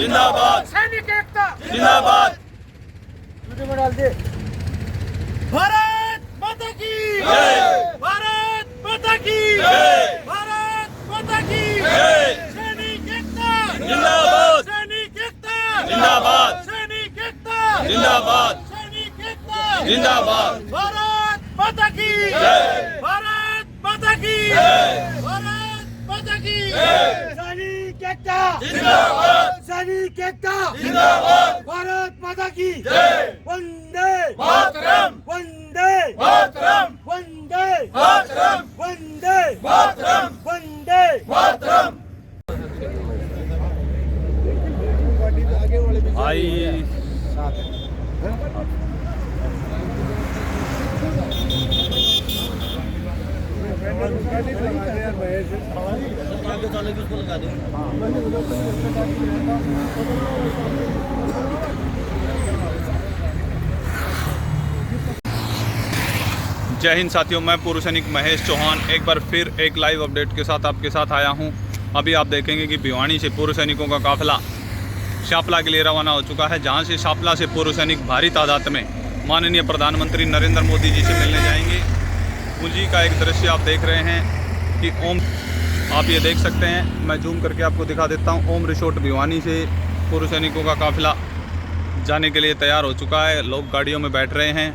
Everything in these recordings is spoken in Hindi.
जिंदाबाद, सैनिक एकता जिंदाबाद। में डाल दे। भारत माता की जय, भारत माता की जय, भारत माता की जय। सैनिक एकता जिंदाबाद, सैनिक एकता जिंदाबाद, सैनिक एकता जिंदाबाद, सैनिक एकता जिंदाबाद। भारत माता की जय, भारत माता की जय, भारत माता की जय। सैनिक एकता जिंदाबाद, सैनिक एकता जिंदाबाद, भारत माता की जय। वंदे मातरम, वंदे मातरम, वंदे मातरम, वंदे मातरम, वंदे मातरम। आई जय हिंद साथियों, मैं पूर्व सैनिक महेश चौहान एक बार फिर एक लाइव अपडेट के साथ आपके साथ आया हूं। अभी आप देखेंगे कि भिवानी से पूर्व सैनिकों का काफिला शापला के लिए रवाना हो चुका है, जहां से शापला से पूर्व सैनिक भारी तादाद में माननीय प्रधानमंत्री नरेंद्र मोदी जी से मिलने जाएंगे। उसी का एक दृश्य आप देख रहे हैं कि ओम, आप ये देख सकते हैं, मैं जूम करके आपको दिखा देता हूँ। ओम रिसोर्ट भिवानी से पूर्व सैनिकों का काफिला जाने के लिए तैयार हो चुका है। लोग गाड़ियों में बैठ रहे हैं।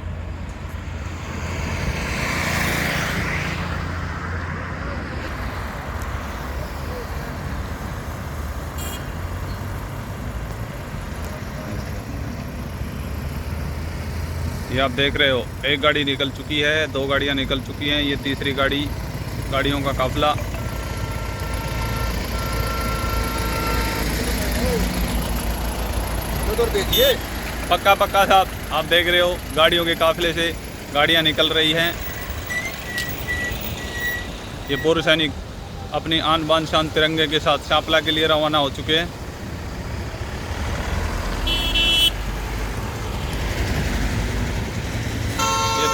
ये आप देख रहे हो, एक गाड़ी निकल चुकी है, दो गाड़ियां निकल चुकी हैं, ये तीसरी गाड़ियों का काफिला। पक्का पक्का साहब, आप देख रहे हो गाड़ियों के काफिले से गाड़ियां निकल रही हैं। ये पूर्व सैनिक अपनी आन बान शान तिरंगे के साथ शापला के लिए रवाना हो चुके हैं।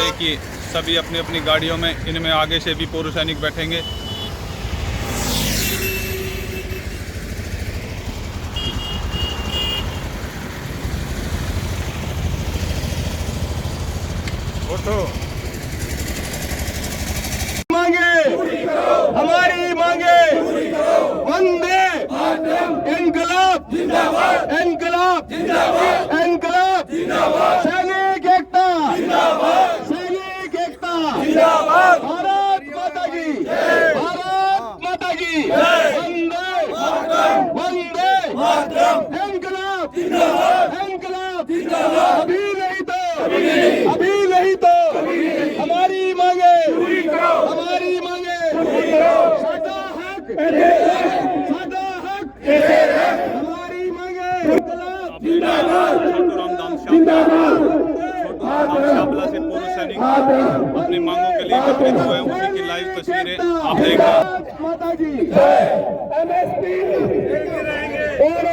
देखिए, सभी अपनी अपनी गाड़ियों में, इनमें आगे से भी पूर्व सैनिक बैठेंगे। फोटो मांगे, हमारी मांगे, वंदे इनकलाब जिंदाबाद, इनकलाब जिंदाबाद, इनकलाब जिंदाबाद, सैनिक एकता जिंदाबाद, सैनिक एकता जिंदाबाद, भारत माता की भारत माता की वंदे वंदे इनकलाब जिंदाबाद, इनकलाब जिंदाबाद। अभी नहीं तो हमारी मांगे, हमारी मांगे, सादा हक, सादा हक, हमारी मांगे, इनकलाब जिंदाबाद, जिंदाबाद। शापला से पूर्व सैनिक अपनी मांगों के लिए एकत्रित हुए हैं, उसी की लाइव तस्वीरें आप देख रहे हैं। माता जी MSP और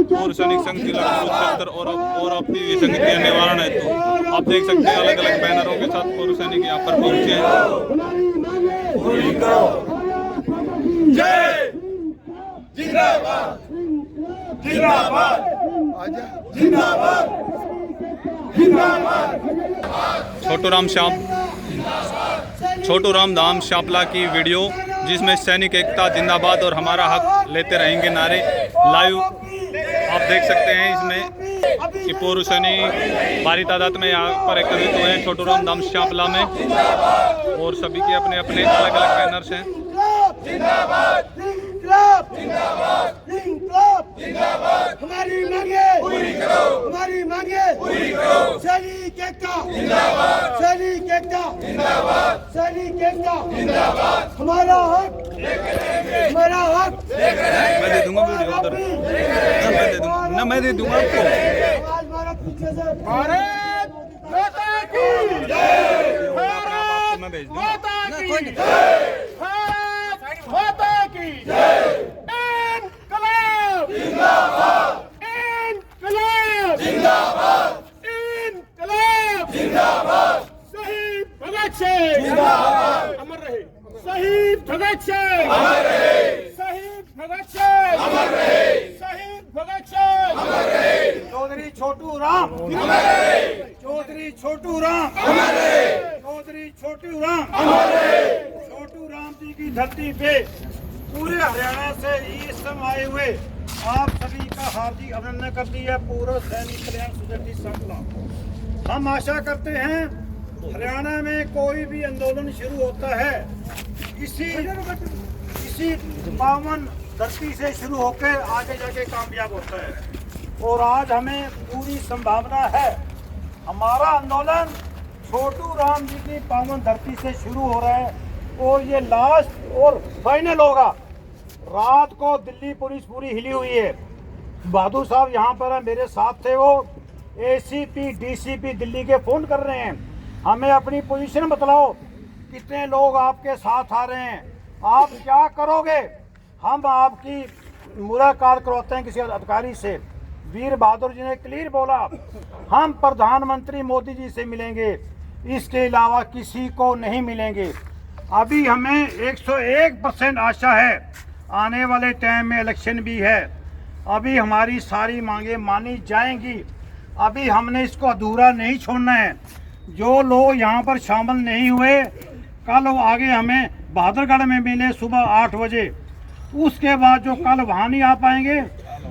पूर्व सैनिक संघ जिला कुरुक्षेत्र और अपनी विसंगतियां निवारण हेतु आप देख सकते हैं अलग अलग बैनरों के साथ पूर्व सैनिक यहाँ पर पहुंचे हैं। जय, जिंदाबाद, जिंदाबाद, जिंदाबाद, जिंदाबाद। छोटू राम धाम शापला की वीडियो, जिसमें सैनिक एकता जिंदाबाद और हमारा हक लेते रहेंगे नारे लाइव आप देख सकते हैं। इसमें कि पूर्व सैनिक भारी तादाद में यहाँ पर एकत्रित हुए हैं छोटू राम धाम शापला में, और सभी के अपने अपने अलग अलग बैनर्स हैं। जिंदाबाद, जिंदाबाद, जिंदाबाद, जिंदाबाद। हमारी मांगे पूरी करो, हमारी मांगे पूरी करो। सैनिक एकता जिंदाबाद, सैनिक एकता जिंदाबाद, सैनिक एकता जिंदाबाद। हमारा हक हमारा हक मैं दे दूंगा वीडियो उधर, मैं दे दूंगा ना, मैं दे दूंगा आपको। भारत पीछे से भारत माता की जय, भारत मैं भेज माता की जय, भारत माता की जय। इनकलाब जिंदाबाद, इनकलाब जिंदाबाद, इनकलाब जिंदाबाद। शहीद भगत सिंह जिंदाबाद, अमर रहे। शहीद भगत सिंह अमर रहे, शहीद भगत सिंह अमर रहे, शहीद भगत सिंह अमर रहे, चौधरी छोटू राम अमर रहे, चौधरी छोटू राम अमर रहे, चौधरी छोटू राम अमर रहे। छोटू राम जी की धरती पे पूरे हरियाणा से इस समय आए हुए आप सभी का हार्दिक अभिनंदन करती है पूर्व सैनिक कल्याण सोसाइटी सांपला। हम आशा करते हैं हरियाणा में कोई भी आंदोलन शुरू होता है इसी पावन धरती से शुरू होकर आगे जाके कामयाब होता है। और आज हमें पूरी संभावना है हमारा आंदोलन छोटू राम जी की पावन धरती से शुरू हो रहा है और ये लास्ट और फाइनल होगा। रात को दिल्ली पुलिस पूरी हिली हुई है। बहादुर साहब यहाँ पर है, मेरे साथ थे, वो एसीपी डीसीपी दिल्ली के फोन कर रहे हैं, हमें अपनी पोजीशन बतलाओ, कितने लोग आपके साथ आ रहे हैं, आप क्या करोगे। हम आपकी मुलाकात करवाते हैं किसी अधिकारी से। वीर बहादुर जी ने क्लियर बोला हम प्रधानमंत्री मोदी जी से मिलेंगे, इसके अलावा किसी को नहीं मिलेंगे। अभी हमें 101% आशा है, आने वाले टाइम में इलेक्शन भी है, अभी हमारी सारी मांगे मानी जाएंगी। अभी हमने इसको अधूरा नहीं छोड़ना है। जो लोग यहाँ पर शामिल नहीं हुए, कल वो आगे हमें बहादुरगढ़ में मिले सुबह 8 बजे, उसके बाद जो कल वहाँ नहीं आ पाएंगे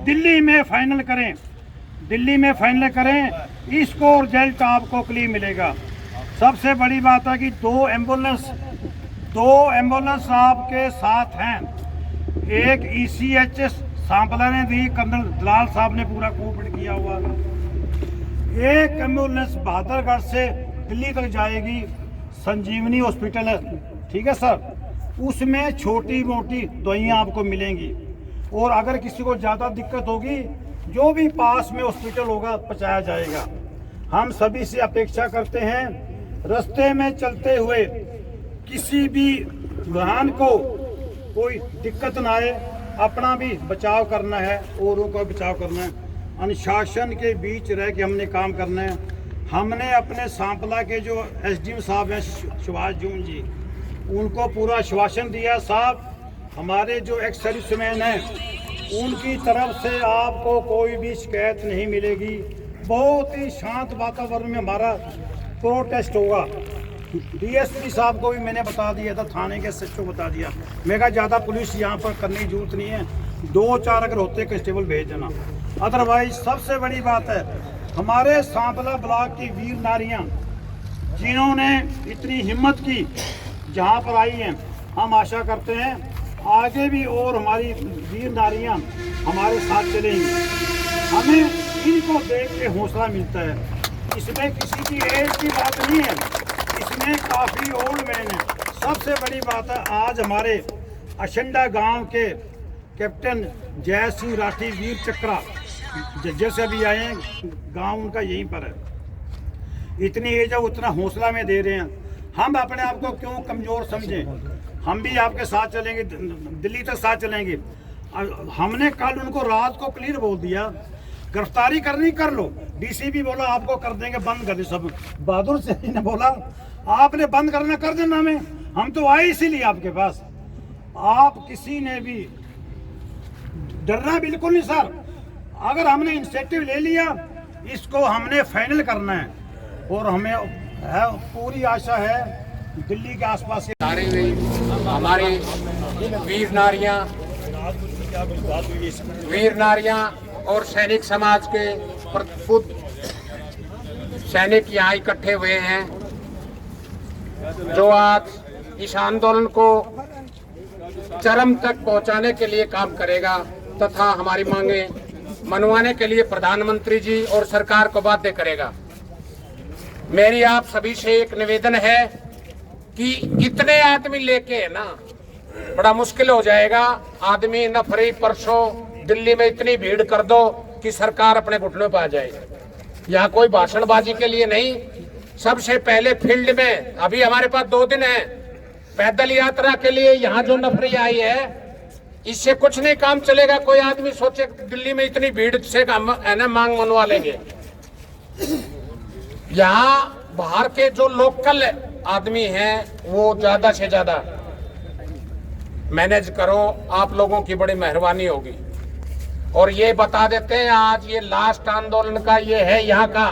दिल्ली में फाइनल करें, दिल्ली में फाइनल करें, इसको रिजल्ट आपको क्लियर मिलेगा। सबसे बड़ी बात है कि दो एम्बुलेंस आपके साथ हैं। एक ECHS सांपला ने दी, कर्नल दलाल साहब ने पूरा कोऑपरेट किया हुआ। एक एम्बुलेंस बहादुरगढ़ से दिल्ली तक जाएगी, संजीवनी हॉस्पिटल है, ठीक है सर, उसमें छोटी मोटी दवाइयाँ आपको मिलेंगी। और अगर किसी को ज़्यादा दिक्कत होगी, जो भी पास में हॉस्पिटल होगा पहुँचाया जाएगा। हम सभी से अपेक्षा करते हैं रास्ते में चलते हुए किसी भी वाहन को कोई दिक्कत ना आए, अपना भी बचाव करना है, औरों का बचाव करना है, अनुशासन के बीच रह के हमने काम करना है। हमने अपने सांपला के जो SDM साहब हैं सुभाष जून जी, उनको पूरा आश्वासन दिया, साहब हमारे जो एक्स सर्विसमैन हैं उनकी तरफ से आपको कोई भी शिकायत नहीं मिलेगी, बहुत ही शांत वातावरण में हमारा प्रोटेस्ट होगा। DSP साहब को भी मैंने बता दिया था, थाने के SHO को बता दिया, मैं कहा ज़्यादा पुलिस यहाँ पर करने की जरूरत नहीं है, 2-4 अगर होते कांस्टेबल भेज देना। अदरवाइज सबसे बड़ी बात है हमारे सांपला ब्लॉक की वीर नारियाँ जिन्होंने इतनी हिम्मत की जहाँ पर आई हैं, हम आशा करते हैं आगे भी और हमारी वीर नारियाँ हमारे साथ चलेंगी। हमें इनको देख के हौसला मिलता है। इसमें किसी की एज की बात नहीं है, इसमें काफ़ी ओल्ड मैन है। सबसे बड़ी बात है आज हमारे अशंडा गांव के कैप्टन जय सिंह राठी वीर चक्रा जैसे अभी आए हैं, गांव उनका यहीं पर है। इतनी एज है, उतना हौसला में दे रहे हैं। हम अपने आप को क्यों कमज़ोर समझें, हम भी आपके साथ चलेंगे, दिल्ली तक साथ चलेंगे। हमने कल उनको रात को क्लियर बोल दिया, गिरफ्तारी करनी कर लो। DCP बोला आपको कर देंगे, बंद कर दे सब। बहादुर सिंह ने बोला आपने बंद करना कर देना, हमें हम तो आए इसीलिए आपके पास। आप किसी ने भी डरना बिल्कुल नहीं सर, अगर हमने इनिशिएटिव ले लिया इसको हमने फाइनल करना है। और हमें है पूरी आशा है दिल्ली के आसपास सारे हमारे वीर नारियां और सैनिक समाज के प्रबुद्ध सैनिक यहाँ इकट्ठे हुए हैं, जो आज इस आंदोलन को चरम तक पहुंचाने के लिए काम करेगा तथा हमारी मांगे मनवाने के लिए प्रधानमंत्री जी और सरकार को बाध्य करेगा। मेरी आप सभी से एक निवेदन है कि इतने आदमी लेके है ना, बड़ा मुश्किल हो जाएगा। आदमी नफरी परसों दिल्ली में इतनी भीड़ कर दो कि सरकार अपने घुटनों पर आ जाए। यहाँ कोई भाषणबाजी के लिए नहीं, सबसे पहले फील्ड में अभी हमारे पास 2 दिन है पैदल यात्रा के लिए। यहाँ जो नफरी आई है इससे कुछ नहीं काम चलेगा। कोई आदमी सोचे दिल्ली में इतनी भीड़ से हम है ना मांग मनवा लेंगे। यहाँ बाहर के जो लोकल आदमी हैं वो ज्यादा से ज्यादा मैनेज करो, आप लोगों की बड़ी मेहरबानी होगी। और ये बता देते हैं, आज ये लास्ट आंदोलन का ये है यहाँ का,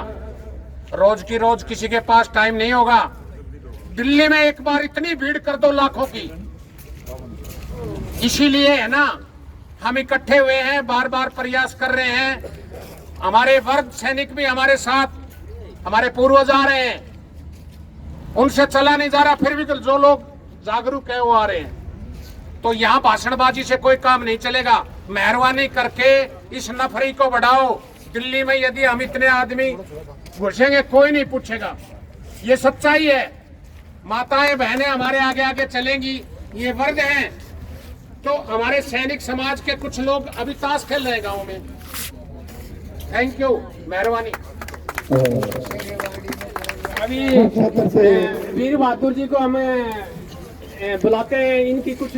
रोज की रोज किसी के पास टाइम नहीं होगा। दिल्ली में एक बार इतनी भीड़ कर दो लाखों की, इसीलिए है ना हम इकट्ठे हुए हैं, बार बार प्रयास कर रहे हैं। हमारे वर्ग सैनिक भी हमारे साथ, हमारे पूर्वज आ रहे हैं, उनसे चला नहीं जा रहा, फिर भी जो लोग जागरूक है वो आ रहे हैं। तो यहाँ भाषणबाजी से कोई काम नहीं चलेगा। मेहरबानी करके इस नफरी को बढ़ाओ। दिल्ली में यदि हम इतने आदमी घुसेंगे कोई नहीं पूछेगा, ये सच्चाई है। माताएं बहनें हमारे आगे आगे चलेंगी, ये वर्ग हैं। तो हमारे सैनिक समाज के कुछ लोग अभी ताश खेल रहे हैं गाँव में। थैंक यू, मेहरबानी। अभी वीर बहादुर जी को हमें बुलाते हैं, इनकी कुछ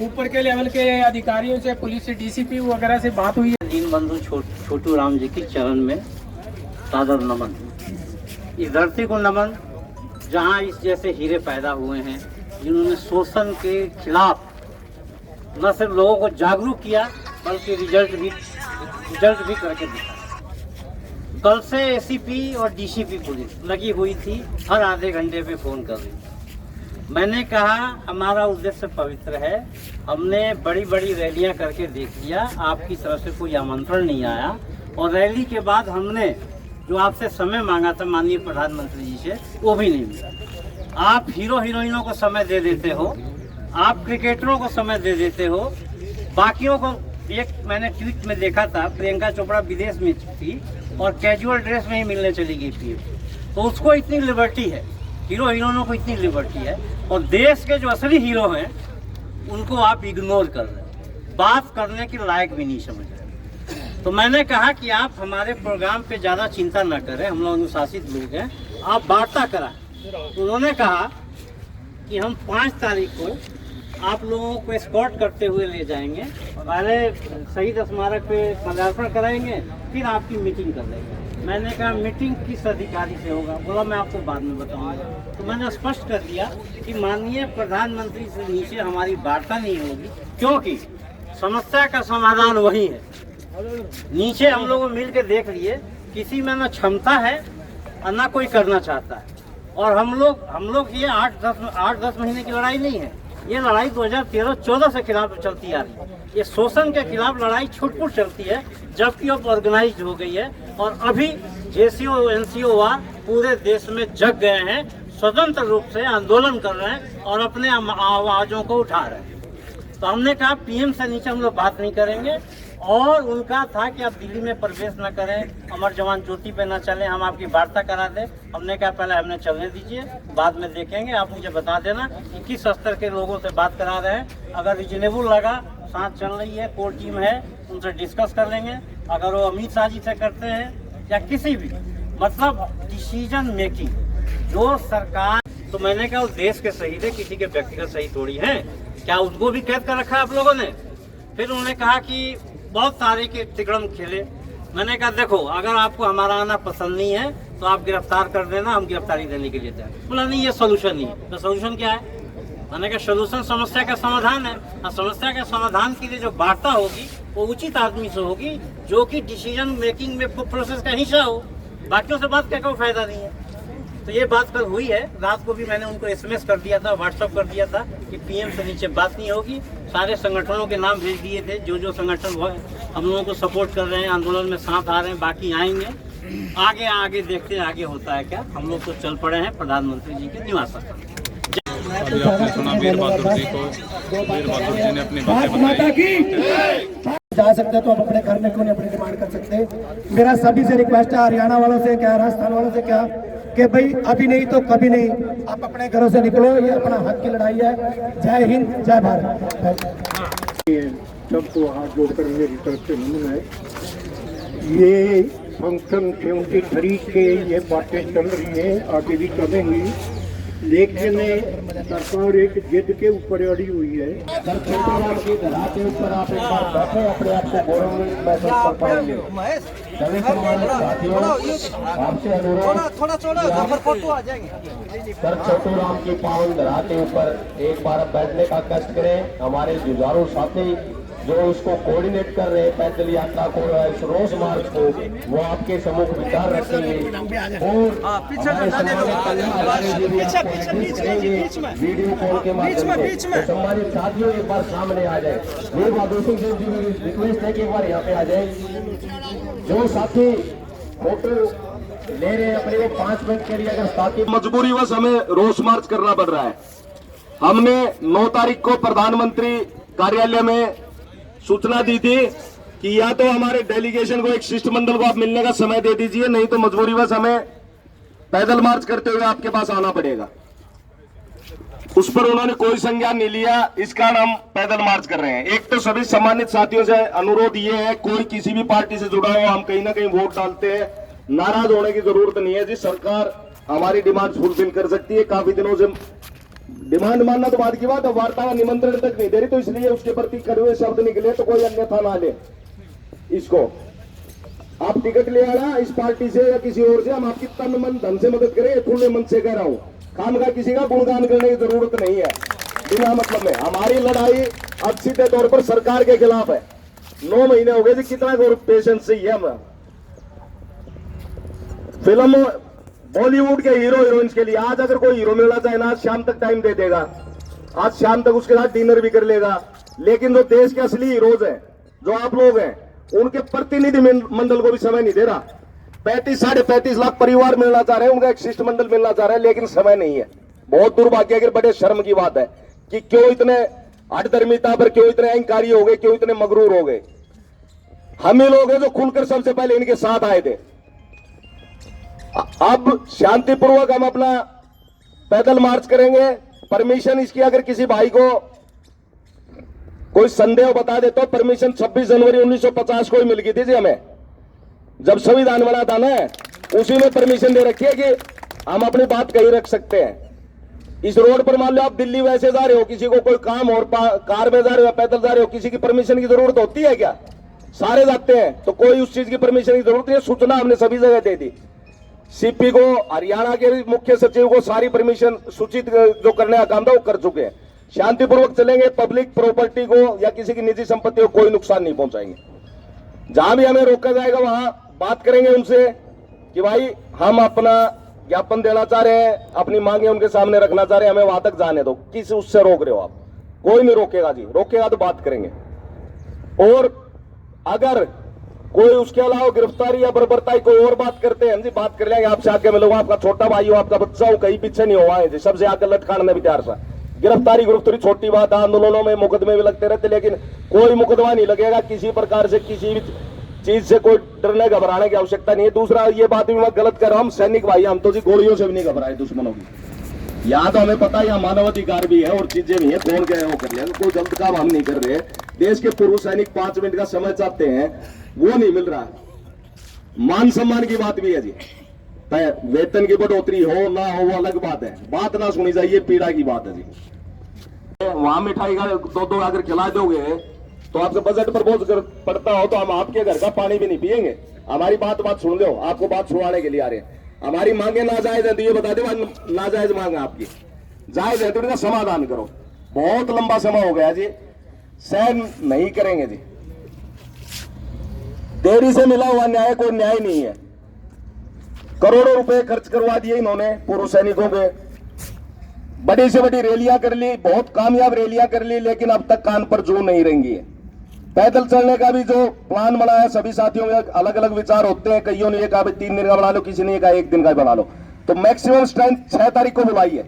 ऊपर के लेवल के अधिकारियों से, पुलिस से, डीसीपी वगैरह से बात हुई है। दीनबंधु छोटू राम जी की चरण में सादर नमन। इस धरती को नमन जहां इस जैसे हीरे पैदा हुए हैं, जिन्होंने शोषण के खिलाफ न सिर्फ लोगों को जागरूक किया बल्कि रिजल्ट भी करके दिखा। कल से एसीपी और डीसीपी पुलिस लगी हुई थी, हर आधे घंटे पे फोन कर रही। मैंने कहा हमारा उद्देश्य पवित्र है, हमने बड़ी बड़ी रैलियां करके देख लिया, आपकी तरफ से कोई आमंत्रण नहीं आया। और रैली के बाद हमने जो आपसे समय मांगा था माननीय प्रधानमंत्री जी से, वो भी नहीं मिला। आप हीरो हीरोइनों को समय दे देते हो, आप क्रिकेटरों को समय दे देते हो, बाकियों को। एक मैंने ट्वीट में देखा था, प्रियंका चोपड़ा विदेश में थी और कैजुअल ड्रेस में ही मिलने चली गई थी। तो उसको इतनी लिबर्टी है, हीरो हीरोइनों को इतनी लिबर्टी है, और देश के जो असली हीरो हैं उनको आप इग्नोर कर रहे हैं, बात करने के लायक भी नहीं समझ रहे। तो मैंने कहा कि आप हमारे प्रोग्राम पे ज़्यादा चिंता न करें, हम लोग अनुशासित लोग हैं, आप वार्ता कराएं। उन्होंने कहा कि हम 5 तारीख को आप लोगों को एस्कॉर्ट करते हुए ले जाएंगे, पहले शहीद स्मारक पे माल्यार्पण कराएंगे, फिर आपकी मीटिंग कर लेंगे। मैंने कहा मीटिंग किस अधिकारी से होगा? बोला मैं आपको बाद में बताऊंगा। तो मैंने स्पष्ट कर दिया कि माननीय प्रधानमंत्री से नीचे हमारी वार्ता नहीं होगी, क्योंकि समस्या का समाधान वही है। नीचे हम लोग मिल के देख लिए, किसी में न क्षमता है और न कोई करना चाहता है। और हम लोग ये 8-10 महीने की लड़ाई नहीं है, ये लड़ाई 2013-14 से खिलाफ चलती आ रही है। ये शोषण के खिलाफ लड़ाई छुटपुट चलती है, जबकि अब ऑर्गेनाइज्ड हो गई है। और अभी जेसीओ एनसीओ पूरे देश में जग गए हैं, स्वतंत्र रूप से आंदोलन कर रहे हैं और अपने आवाज़ों को उठा रहे हैं। तो हमने कहा पीएम से नीचे हम लोग बात नहीं करेंगे। और उनका था कि आप दिल्ली में प्रवेश न करें, अमर जवान ज्योति पे न चलें, हम आपकी वार्ता करा दें। हमने कहा पहले हमें चलने दीजिए, बाद में देखेंगे। आप मुझे बता देना कि किस स्तर के लोगों से बात करा रहे हैं। अगर रिजनेबल लगा, साथ चल रही है, कोर टीम है, उनसे डिस्कस कर लेंगे। अगर वो अमित शाह जी से करते हैं या किसी भी, मतलब डिसीजन मेकिंग जो सरकार, तो मैंने कहा उस देश के शहीद है, किसी के व्यक्तिगत शहीद थोड़ी है, क्या उनको भी कैद कर रखा है आप लोगों ने? फिर उन्होंने कहा कि बहुत सारे के तिकड़म खेले। मैंने कहा देखो, अगर आपको हमारा आना पसंद नहीं है तो आप गिरफ्तार कर देना, हम गिरफ्तारी देने के लिए तैयार। बोला नहीं, ये सोल्यूशन नहीं है। तो सोल्यूशन क्या है? मैंने कहा सोल्यूशन समस्या का समाधान है, और समस्या के समाधान के लिए जो वार्ता होगी वो उचित आदमी से होगी, जो कि डिसीजन मेकिंग में प्रोसेस का हिस्सा हो। बाकियों से बात का कोई फायदा नहीं है। तो ये बात कल हुई है। रात को भी मैंने उनको एसएमएस कर दिया था, व्हाट्सअप कर दिया था कि पीएम से नीचे बात नहीं होगी। सारे संगठनों के नाम भेज दिए थे, जो संगठन हम लोगों को सपोर्ट कर रहे हैं, आंदोलन में साथ आ रहे हैं, बाकी आएंगे। आगे देखते हैं आगे होता है क्या। हम लोग तो चल पड़े हैं प्रधानमंत्री जी के निवास स्थान। अभी आपने सुना वीर बहादुर जी को, वीर बहादुर जी ने अपनी बातें बताई। जा सकते तो आप अपने घर में क्यों नहीं अपनी डिमांड कर सकते। मेरा सभी से रिक्वेस्ट है, हरियाणा वालों से क्या, राजस्थान वालों से क्या, कि भाई अभी नहीं तो कभी नहीं, आप अपने घरों से निकलो, ये अपना हक की लड़ाई है। जय हिंद, जय भारत। सबको हाथ जोड़कर मेरी तरफ से नमन है। ये फंक्शन 73 के ये बातें चल रही है, आगे भी चलेंगी। लेकिन सरकार एक जिद के ऊपर अड़ी हुई है। सर छोटे राम की धरा के ऊपर आप एक बार बैठे अपने आप को गौरवान्वित महसूस कर पाएंगे। सभी सम्मानित साथियों, आपसे अनुरोध सर छोटे राम की पावन धरा के ऊपर एक बार बैठने का कष्ट करें। हमारे जुझारू साथी जो इसको कोऑर्डिनेट कर रहे हैं पैदल यात्रा को, इस रोज मार्च को, वो आपके सम्मुख विचार रखेंगे और वीडियो कॉल के माध्यम से तो सम्मानित साथियों एक बार सामने आ जाए। वीर बहादुर सिंह जी की रिक्वेस्ट है कि एक बार यहाँ पे आ जाए। जो साथी फोटो ले रहे हैं अपने को 5 मिनट के लिए अगर साथी मजबूरीवश हमें रोष मार्च करना पड़ रहा है। हमने 9 तारीख को प्रधानमंत्री कार्यालय में सूचना दी थी कि या तो हमारे डेलीगेशन को एक शिष्टमंडल को आप मिलने का समय दे दीजिए, नहीं तो मजबूरीवश हमें पैदल मार्च करते हुए आपके पास आना पड़ेगा। उस पर उन्होंने कोई संज्ञान नहीं लिया, इस कारण हम पैदल मार्च कर रहे हैं। एक तो सभी सम्मानित साथियों से अनुरोध ये है, कोई किसी भी पार्टी से जुड़ा हो, हम कहीं ना कहीं वोट डालते हैं, नाराज होने की जरूरत नहीं है जी। सरकार हमारी डिमांड फुलफिल कर सकती है। काफी दिनों से डिमांड मानना तो बाद की बात है, वार्ता का निमंत्रण तक नहीं दे रही, तो इसलिए उसके प्रति कड़वे शब्द निकले तो कोई अन्यथा ना ले। इसको आप टिकट ले आना इस पार्टी से या किसी और से, हम आपकी तन मन धन से मदद करें, खुले मन से कह रहा हूँ। खाम का किसी का गुणगान करने की जरूरत नहीं है बिना मतलब में। हमारी लड़ाई अब सीधे तौर पर सरकार के खिलाफ है। 9 महीने हो गए जी, कितना पेशेंस चाहिए हमें। फिल्म बॉलीवुड के हीरो हीरोइंस के लिए आज अगर कोई हीरो मिलना चाहे ना, आज शाम तक टाइम दे देगा, आज शाम तक उसके साथ डिनर भी कर लेगा। लेकिन जो देश के असली हीरोज हैं, जो आप लोग हैं, उनके प्रतिनिधि मंडल को भी समय नहीं दे रहा। 35-35.5 लाख परिवार मिलना चाह रहे हैं, उनका एक शिष्टमंडल मिलना चाह रहे हैं, लेकिन समय नहीं है। बहुत दुर्भाग्य के बड़े शर्म की बात है कि क्यों इतने हठधर्मिता पर, क्यों इतने अहंकारी हो गए, क्यों इतने मगरूर हो गए। हम ही लोग हैं जो खुलकर सबसे पहले इनके साथ आए थे। अब शांतिपूर्वक हम अपना पैदल मार्च करेंगे। परमिशन इसकी अगर किसी भाई को कोई संदेह बता दे तो परमिशन 26 जनवरी 1950 को ही मिल गई थी जी हमें, जब संविधान बना था ना, उसी में परमिशन दे रखी है कि हम अपनी बात कहीं रख सकते हैं। इस रोड पर मान लो आप दिल्ली वैसे जा रहे हो, किसी को कोई काम और कार में जा रहे हो, पैदल जा रहे हो, किसी की परमिशन की जरूरत होती है क्या? सारे जाते हैं, तो कोई उस चीज की परमिशन की जरूरत नहीं है। सूचना हमने सभी जगह दे दी। सीपी को, हरियाणा के मुख्य सचिव को सारी परमिशन सूचित जो करने का काम था वो कर चुके हैं। शांतिपूर्वक चलेंगे, पब्लिक प्रॉपर्टी को या किसी की निजी संपत्ति को कोई नुकसान नहीं पहुंचाएंगे। जहां भी हमें रोका जाएगा वहां बात करेंगे उनसे कि भाई हम अपना ज्ञापन देना चाह रहे हैं, अपनी मांगे उनके सामने रखना चाह रहे हैं, हमें वहां तक जाने दो। किस उससे रोक रहे हो आप? कोई नहीं रोकेगा जी, रोकेगा तो बात करेंगे। और अगर कोई उसके अलावा गिरफ्तारी या बर्बरताई कोई और बात करते हैं जी, बात कर लेंगे, आपसे आके मिलूंगा, आपका छोटा भाई हो, आपका बच्चा हो, कहीं पीछे नहीं हुआ है जी, सबसे आकर लटकाने भी तैयार था। गिरफ्तारी छोटी बात, आंदोलनों में मुकदमे भी लगते रहते, लेकिन कोई मुकदमा नहीं लगेगा किसी प्रकार से, किसी भी चीज से कोई डरने घबराने की आवश्यकता नहीं है। दूसरा ये बात भी मैं गलत कर रहा हूँ, सैनिक भाई हम तो जी गोलियों से भी नहीं घबराए दुश्मनों की। यहाँ तो हमें पता है यहाँ मानवाधिकार भी है और चीजें भी है, कौन क्या है वो कर लिया, कोई गलत काम हम नहीं कर रहे। देश के पूर्व सैनिक 5 मिनट का समय चाहते हैं, वो नहीं मिल रहा। मान सम्मान की बात भी है जी, वेतन की बढ़ोतरी हो ना हो वो अलग बात है, बात ना सुनी जाइए, पीड़ा की बात है जी। वहां मिठाई का 2-2 अगर खिला दोगे तो आपसे बजट पर बोझ पड़ता हो तो हम आपके घर का पानी भी नहीं पिएंगे। हमारी बात सुन लो, आपको बात सुनाने के लिए आ रहे हैं। हमारी मांगे नाजायज है तो ये बता दे, नाजायज मांगे आपकी, जायज है तो इनका समाधान करो। बहुत लंबा समय हो गया जी, सहन नहीं करेंगे जी। देरी से मिला हुआ न्याय कोई न्याय नहीं है। करोड़ों रुपए खर्च करवा दिए इन्होंने पूर्व सैनिकों के, बड़ी से बड़ी रैलियां कर ली, बहुत कामयाब रैलियां कर ली, लेकिन अब तक कान पर जू नहीं रहेंगी है। पैदल चलने का भी जो प्लान बना है, सभी साथियों में अलग अलग विचार होते हैं। कईयों ने कहा 3 दिन का बना लो, किसी ने कहा 1 दिन का बना लो। तो मैक्सिमम स्ट्रेंथ 6 तारीख को बुलाई है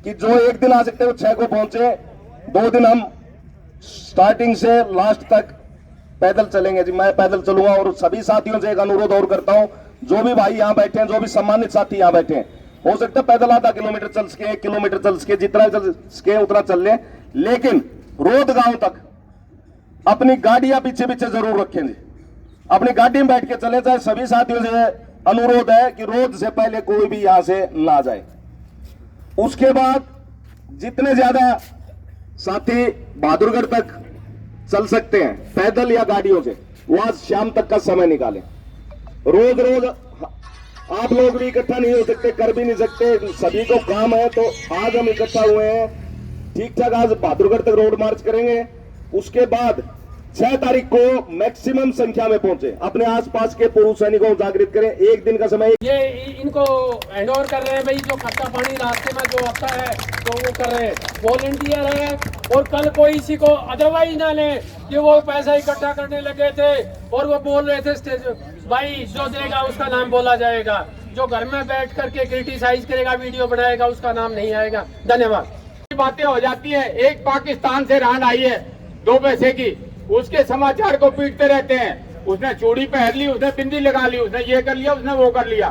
कि जो 1 दिन आ सकते हैं वो 6 को पहुंचे। 2 दिन हम स्टार्टिंग से लास्ट तक पैदल चलेंगे जी, मैं पैदल चलूंगा। और सभी साथियों से एक अनुरोध और करता हूं, जो भी भाई यहाँ बैठे हैं, जो भी सम्मानित साथी यहाँ बैठे हैं, हो सकता है पैदल आधा किलोमीटर चल सके, 1 किलोमीटर चल सके, जितना चल सके उतना चल ले, लेकिन रोड गांव तक अपनी गाड़ियां पीछे पीछे जरूर रखें जी। अपनी गाड़ी में बैठ के चले जाए। सभी साथियों से अनुरोध है कि रोड से पहले कोई भी यहां से ना जाए। उसके बाद जितने ज्यादा साथी बहादुरगढ़ तक चल सकते हैं पैदल या गाड़ियों से, वो आज शाम तक का समय निकालें। रोज रोज आप लोग भी इकट्ठा नहीं हो सकते, कर भी नहीं सकते, सभी को काम है, तो आज हम इकट्ठा हुए हैं। ठीक ठाक आज बहादुरगढ़ तक रोड मार्च करेंगे। उसके बाद 6 तारीख को मैक्सिमम संख्या में पहुंचे, अपने आसपास के पूर्व सैनिकों को जागृत करें। एक दिन का समय ये इनको हैंड ओवर कर रहे हैं भाई, जो खट्टा पानी रास्ते में जो आता है तो वो कर रहे हैं, वॉलंटियर है। और कल कोई इसी को अदरवाइज ना ले कि वो पैसा इकट्ठा करने लगे थे और वो बोल रहे थे स्टेज भाई जो देगा उसका नाम बोला जाएगा, जो घर में बैठ करके क्रिटिसाइज करेगा, वीडियो बनाएगा, उसका नाम नहीं आएगा। धन्यवाद। बातें हो जाती है। एक पाकिस्तान से रांड आई है 2 पैसे की, उसके समाचार को पीटते रहते हैं। उसने चूड़ी पहन ली, उसने बिंदी लगा ली, उसने ये कर लिया, उसने वो कर लिया।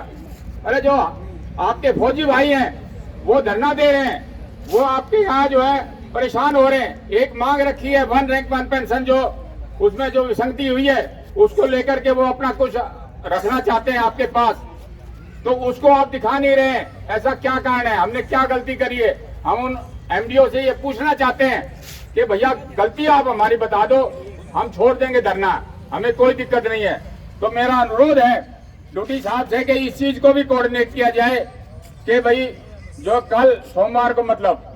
अरे जो आपके फौजी भाई हैं वो धरना दे रहे हैं, वो आपके यहाँ जो है परेशान हो रहे हैं। एक मांग रखी है 1 रैंक 1 पेंशन, जो उसमें जो विसंगति हुई है उसको लेकर के वो अपना कुछ रखना चाहते हैं आपके पास, तो उसको आप दिखा नहीं रहे हैं। ऐसा क्या कारण है? हमने क्या गलती करी है? हम उन एमडीओ से ये पूछना चाहते हैं कि भैया गलती आप हमारी बता दो, हम छोड़ देंगे धरना, हमें कोई दिक्कत नहीं है। तो मेरा अनुरोध है ड्यूटी साहब से कि इस चीज को भी कोऑर्डिनेट किया जाए कि भाई जो कल सोमवार को, मतलब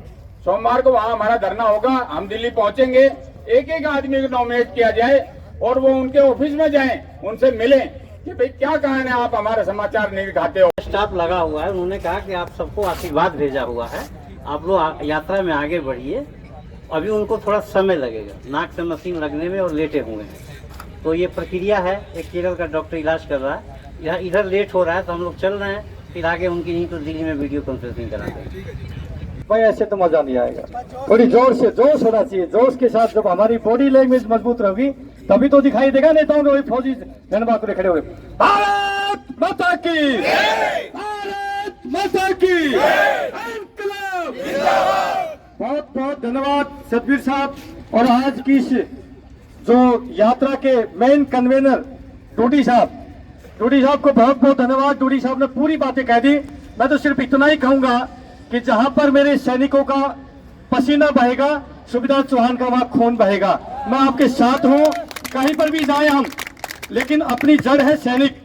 सोमवार को वहां हमारा धरना होगा, हम दिल्ली पहुंचेंगे, एक एक आदमी को नॉमिनेट किया जाए और वो उनके ऑफिस में जाएं, उनसे मिलें कि भाई क्या कारण है आप हमारा समाचार नहीं दिखाते हो। स्टाफ लगा हुआ है, उन्होंने कहा कि आप सबको आशीर्वाद भेजा हुआ है, आप लोग यात्रा में आगे बढ़िए। अभी उनको थोड़ा समय लगेगा, नाक से मशीन लगने में, और लेटे हुए हैं। तो ये प्रक्रिया है। एक केरल का डॉक्टर इलाज कर रहा है, यहाँ इधर लेट हो रहा है तो हम लोग चल रहे हैं, फिर आगे उनकी नहीं तो दिल्ली में वीडियो कॉन्फ्रेंसिंग कराते हैं। भाई ऐसे तो मजा नहीं आएगा, थोड़ी जोर से, जोश होना चाहिए। जोश के साथ जब हमारी बॉडी लैंग्वेज मजबूत रहेगी तभी तो दिखाई देगा नेताओं में वही फौजी धन्यवाद को खड़े हुए। भारत माता की, भारत माता की, इंकलाब जिंदाबाद। बहुत बहुत धन्यवाद सतबीर साहब। और आज की इस जो यात्रा के मेन कन्वेनर टूडी साहब को बहुत बहुत धन्यवाद। टूडी साहब ने पूरी बातें कह दी। मैं तो सिर्फ इतना ही कहूंगा कि जहां पर मेरे सैनिकों का पसीना बहेगा, सुबेदार चौहान का वहां खून बहेगा। मैं आपके साथ हूं, कहीं पर भी जाए हम, लेकिन अपनी जड़ है सैनिक।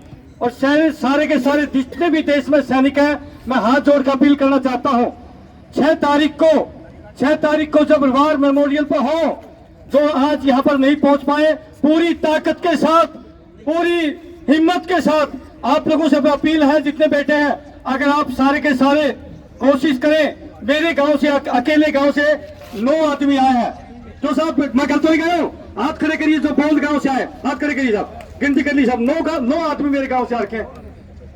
और सैनिक सारे के सारे जितने भी देश में सैनिक हैं, मैं हाथ जोड़कर अपील करना चाहता हूं, 6 तारीख को जब वार मेमोरियल पर हो, जो आज यहां पर नहीं पहुंच पाए, पूरी ताकत के साथ, पूरी हिम्मत के साथ आप लोगों से अपील है, जितने बैठे हैं, अगर आप सारे के सारे कोशिश करें। मेरे गांव से, अकेले गांव से 9 आदमी आए हैं। जो साहब मैं गलत नहीं गया हूं, हाथ खड़े करिए। जो बोल गांव से आए हाथ खड़े करिए साहब, गिनती कर ली साहब। 9 आदमी मेरे गांव से आके,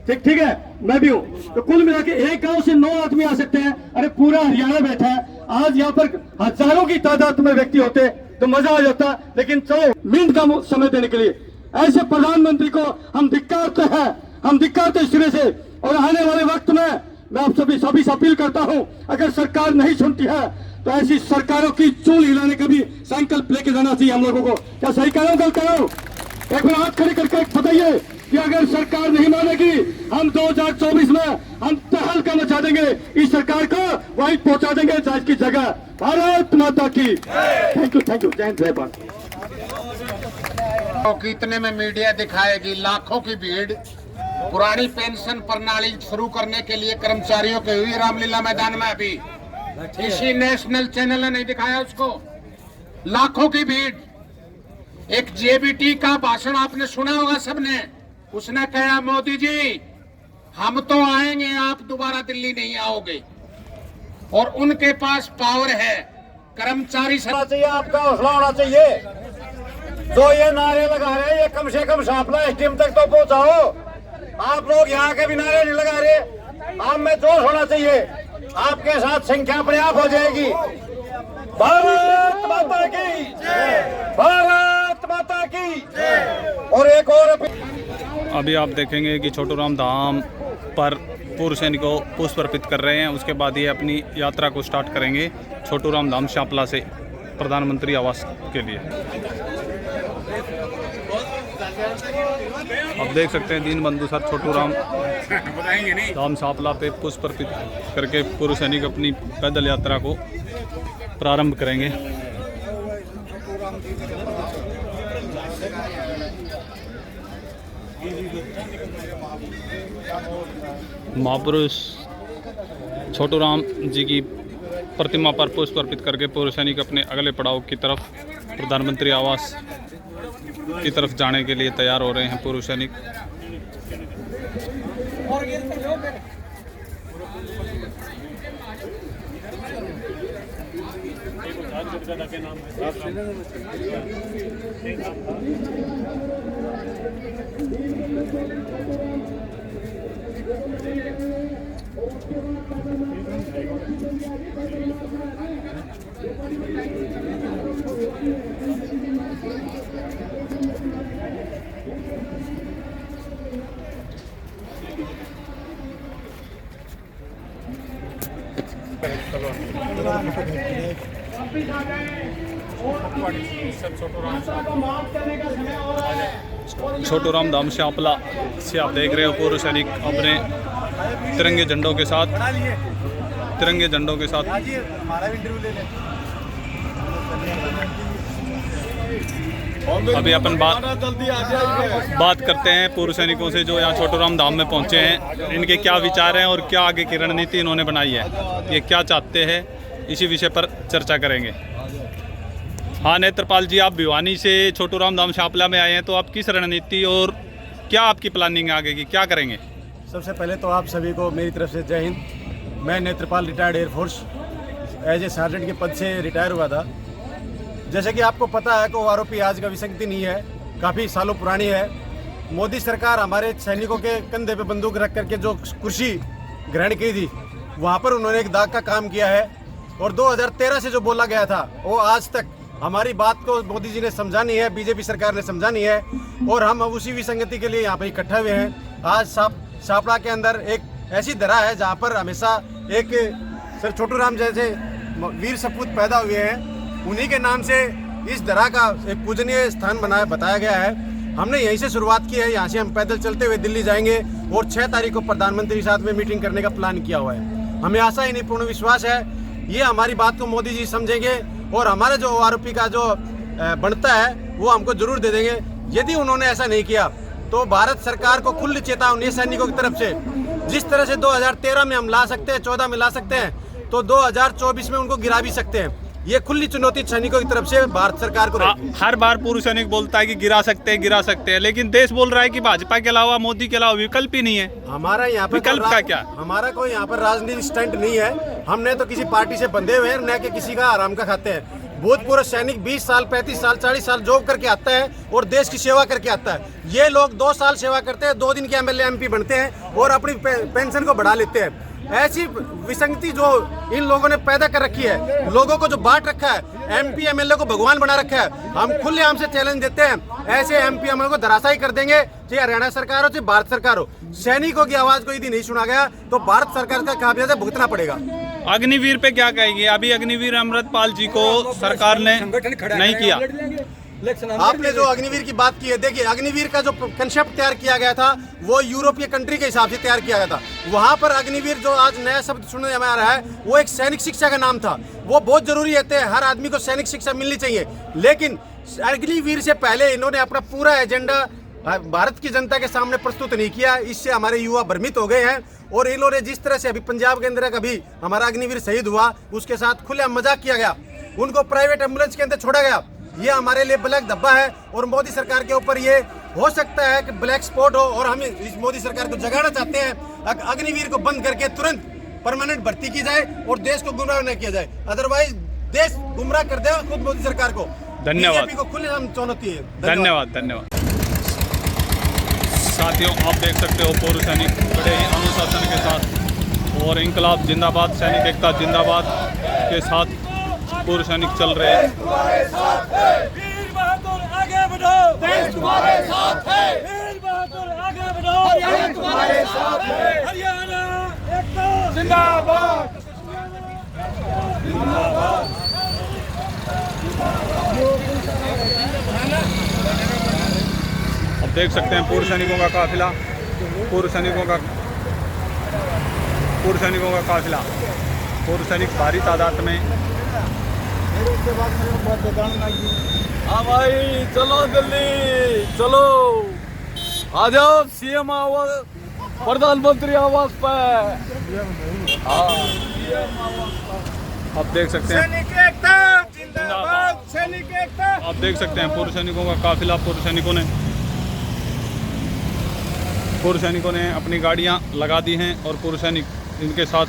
ठीक है, मैं भी हूं। तो कुल मिला के एक गांव से 9 आदमी आ सकते हैं। अरे पूरा हरियाणा बैठा है। आज यहाँ पर हजारों की तादाद में व्यक्ति होते तो मजा आ जाता, लेकिन चलो मिनट का समय देने के लिए ऐसे प्रधानमंत्री को हम धिक्कारते हैं, हम धिक्कारते इस सिरे से। और आने वाले वक्त में मैं आप सभी से अपील करता हूं, अगर सरकार नहीं सुनती है तो ऐसी सरकारों की चूल हिलाने का भी संकल्प लेके जाना चाहिए हम लोगों को। क्या सही कह रहा हूं, गलत कह रहा हूं? एक बार हाथ खड़े करके बताइए कि अगर सरकार नहीं मानेगी, हम 2024 में हम तहलका मचा देंगे, इस सरकार को वहीं पहुंचा देंगे जहाँ की जगह। भारत माता की। थैंक यू, जय हिंद, जय भारत। कितने में मीडिया दिखाएगी, लाखों की भीड़ पुरानी पेंशन प्रणाली शुरू करने के लिए कर्मचारियों की हुई रामलीला मैदान में। अभी इसी नेशनल चैनल ने नहीं दिखाया उसको, लाखों की भीड़। एक जेबीटी का भाषण आपने सुना होगा सबने, उसने कहा मोदी जी हम तो आएंगे, आप दोबारा दिल्ली नहीं आओगे। और उनके पास पावर है, कर्मचारी चाहिए, आपका हौसला होना चाहिए। जो ये नारे लगा रहे हैं, ये कम से कम शापला एसडीएम तक तो पहुंचाओ। आप लोग यहाँ के भी नारे नहीं लगा रहे, आप में जोश होना चाहिए। आपके साथ संख्या अपने आप हो जाएगी। भारत माता की, भारत माता की। और एक और अभी आप देखेंगे कि छोटू राम धाम पर पूर्व सैनिकों को पुष्प अर्पित कर रहे हैं। उसके बाद ये अपनी यात्रा को स्टार्ट करेंगे छोटू राम धाम शापला से प्रधानमंत्री आवास के लिए। आप देख सकते हैं दीनबंधु सर छोटू राम धाम शापला पे पुष्प अर्पित करके पूर्व सैनिक अपनी पैदल यात्रा को प्रारंभ करेंगे। महापुरुष छोटू राम जी की प्रतिमा पर पुष्प अर्पित करके पूर्व सैनिक अपने अगले पड़ाव की तरफ प्रधानमंत्री आवास की तरफ जाने के लिए तैयार हो रहे हैं पूर्व सैनिक। छोटू राम धाम शापला से आप देख रहे हो पूर्व सैनिक अपने तिरंगे झंडों के साथ अभी अपन बात करते हैं पूर्व सैनिकों से जो यहाँ छोटू राम धाम में पहुँचे हैं। इनके क्या विचार हैं और क्या आगे की रणनीति इन्होंने बनाई है, ये क्या चाहते हैं, इसी विषय पर चर्चा करेंगे। हाँ नेत्रपाल जी, आप भिवानी से छोटू राम धाम शापला में आए हैं, तो आप किस रणनीति और क्या आपकी प्लानिंग आगे की, क्या करेंगे? सबसे पहले तो आप सभी को मेरी तरफ से जय हिंद। मैं Netrapal retired air force as a sergeant के पद से रिटायर हुआ था। जैसे कि आपको पता है कि आरोपी आज का विसंगति नहीं है, काफ़ी सालों पुरानी है। मोदी सरकार हमारे सैनिकों के कंधे पे बंदूक रख करके जो कुर्सी ग्रहण की थी, वहाँ पर उन्होंने एक दाग का काम किया है। और 2013 से जो बोला गया था वो आज तक हमारी बात को मोदी जी ने समझानी है, बीजेपी सरकार ने समझानी है, और हम अब उसी विसंगति के लिए यहाँ पर इकट्ठा हुए हैं। आज शापला के अंदर एक ऐसी दरा है जहाँ पर हमेशा एक सर छोटू राम जैसे वीर सपूत पैदा हुए हैं, उन्हीं के नाम से इस दरा का एक पूजनीय स्थान बताया गया है। हमने यहीं से शुरुआत की है, यहाँ से हम पैदल चलते हुए दिल्ली जाएंगे और 6 तारीख को प्रधानमंत्री के साथ में मीटिंग करने का प्लान किया हुआ है। हमें आशा ही नहीं, पूर्ण विश्वास है ये हमारी बात को मोदी जी समझेंगे और हमारे जो आरोपी का जो बनता है वो हमको जरूर दे देंगे। यदि उन्होंने ऐसा नहीं किया तो भारत सरकार को खुली चेतावनी है सैनिकों की तरफ से। जिस तरह से 2013 में हम ला सकते हैं, 14 में ला सकते हैं, तो 2024 में उनको गिरा भी सकते हैं। ये खुली चुनौती सैनिकों की तरफ से भारत सरकार को रहेगी। हर बार पूर्व सैनिक बोलता है कि गिरा सकते हैं, लेकिन देश बोल रहा है कि भाजपा के अलावा, मोदी के अलावा विकल्प ही नहीं है। हमारा यहाँ पर विकल्प का क्या? हमारा कोई यहाँ पर राजनीतिक स्टंट नहीं है। हमने तो किसी पार्टी से बंधे हुए हैं, न कि किसी का आराम का खाते हैं। भूतपूर्व सैनिक 20 साल, 35 साल, 40 साल जॉब करके आता है और देश की सेवा करके आता है। ये लोग 2 साल सेवा करते हैं, 2 दिन के MLA MP बनते हैं और अपनी पेंशन को बढ़ा लेते हैं। ऐसी विसंगति जो इन लोगों ने पैदा कर रखी है, लोगों को जो बांट रखा है, MP MLA को भगवान बना रखा है। हम खुलेआम से चैलेंज देते हैं, ऐसे MP MLA को धराशायी कर देंगे, चाहे हरियाणा सरकार हो चाहे भारत सरकार हो। सैनिकों की आवाज को यदि नहीं सुना गया तो भारत सरकार का खामियाजा भुगतना पड़ेगा। अग्निवीर पे क्या कहेंगे? अभी अग्निवीर अमृतपाल जी को सरकार ने नहीं किया। आपने जो अग्निवीर की बात की है, देखिए अग्निवीर का जो कंसेप्ट तैयार किया गया था वो यूरोपीय कंट्री के हिसाब से तैयार किया गया था। वहाँ पर अग्निवीर जो आज नया शब्द सुनने में आ रहा है वो एक सैनिक शिक्षा का नाम था। वो बहुत जरूरी है, हर आदमी को सैनिक शिक्षा मिलनी चाहिए। लेकिन अग्निवीर से पहले इन्होंने अपना पूरा एजेंडा भारत की जनता के सामने प्रस्तुत नहीं किया। इससे हमारे युवा भ्रमित हो गए हैं और इन्होंने जिस तरह से अभी पंजाब के अंदर कभी हमारा अग्निवीर शहीद हुआ उसके साथ खुलेआम मजाक किया गया, उनको प्राइवेट एम्बुलेंस के अंदर छोड़ा गया। ये हमारे लिए ब्लैक धब्बा है और मोदी सरकार के ऊपर ये हो सकता है कि ब्लैक स्पॉट हो और हम इस मोदी सरकार को जगाना चाहते हैं। अग्निवीर को बंद करके तुरंत परमानेंट भर्ती की जाए और देश को गुमराह न किया जाए, अदरवाइज देश गुमराह कर देगा खुद मोदी सरकार को। धन्यवाद। बीजेपी को खुलेआम चुनौती है। धन्यवाद। साथियों, आप देख सकते हो पूर्व सैनिक बड़े ही अनुशासन के साथ और इंकलाब जिंदाबाद, सैनिक एकता जिंदाबाद के साथ पूर्व सैनिक चल रहे हैं। वीर बहादुर आगे बढ़ो, देश तुम्हारे साथ है। वीर बहादुर आगे बढ़ो, हरियाणा तुम्हारे साथ है। हरियाणा एकता जिंदाबाद। अब देख सकते हैं पूर्व सैनिकों का काफिला, पूर्व सैनिकों का काफिला, पूर्व सैनिक भारी तादाद में। हाँ भाई चलो दिल्ली चलो, आ जाओ सीएम आवास, प्रधानमंत्री आवास पर। आप देख सकते हैं, सैनिक एकता जिंदाबाद, सैनिक एकता। आप देख सकते हैं पूर्व सैनिकों का काफिला। पूर्व सैनिकों ने अपनी गाड़ियां लगा दी हैं और पूर्व सैनिक इनके साथ